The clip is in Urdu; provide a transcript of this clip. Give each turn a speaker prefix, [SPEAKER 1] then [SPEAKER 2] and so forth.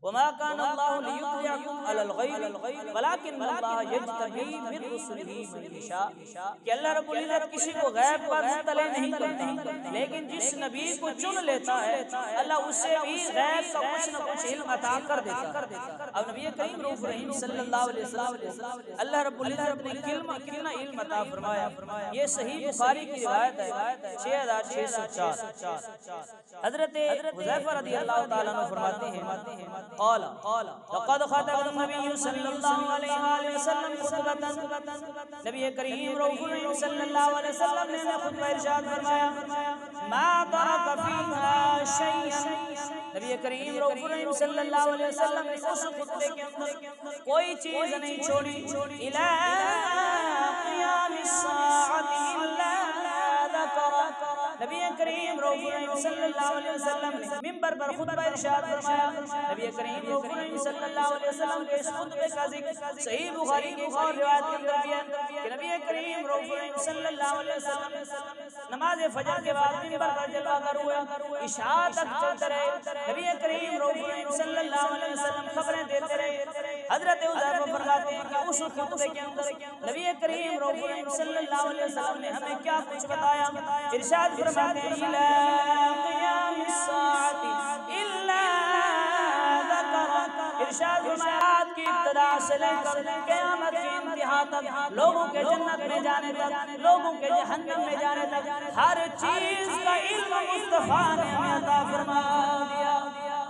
[SPEAKER 1] وما كان الله ليطلعكم على الغيب ولكن الله يجتبي من رسله من يشاء کہ اللہ رب العزت کسی کو غیب پر مطلع نہیں کرتا، لیکن جس نبی کو چن لیتا ہے اللہ اسے بھی غیب کا کچھ نہ کچھ علم عطا کر دیتا ہے۔ اب نبی کریم رؤوف رحیم صلی اللہ علیہ وسلم کو اللہ رب العزت نے کتنا علم عطا فرمایا۔ یہ صحیح بخاری کی روایت ہے 6604۔ حضرت حذیفہ رضی اللہ تعالیٰ عنہ فرماتے ہیں قال لقد خطب النبي صلی اللہ علیہ وآلہ وسلم خطبۃ، نبی کریم رؤوف رحیم صلی اللہ علیہ وسلم نے خطبہ ارشاد فرمایا ما ترک فیہا شیئا، نبی کریم رؤوف رحیم صلی اللہ علیہ وسلم نے اس خطبے کے اندر کوئی چیز نہیں چھوڑی الی قیام الساعۃ الا ذکر، نبی کریم رؤوف رحیم صلی اللہ علیہ وسلم نے منبر پر خطبہ ارشاد فرمایا۔ نبی کریم رؤوف رحیم صلی اللہ علیہ وسلم کے اس خطبے کا ذکر صحیح بخاری کی اور روایت کے اندر بھی ہے کہ نبی کریم رؤوف رحیم صلی اللہ علیہ وسلم نماز فجر کے بعد منبر پر جب آگر ہوئے عشاء تک چلتے رہے، نبی کریم رؤوف رحیم صلی اللہ علیہ وسلم خبریں دیتے رہے۔ حضرت حذیفہ فرماتے ہیں کہ اس خطبے کے اندر نبی کریم رؤوف رحیم صلی اللہ علیہ وسلم نے ہمیں کیا کچھ بتایا، ارشاد فرماتے ہیں الی قیام الساعۃ الا ذکر، ارشاد فرمایا کی ابتدا سے لے کر قیامت کی انتہا تک، لوگوں کے جنت میں جانے تک، لوگوں کے جہنم میں جانے تک، ہر چیز کا علم مصطفیٰ نے ہمیں عطا فرما دیا۔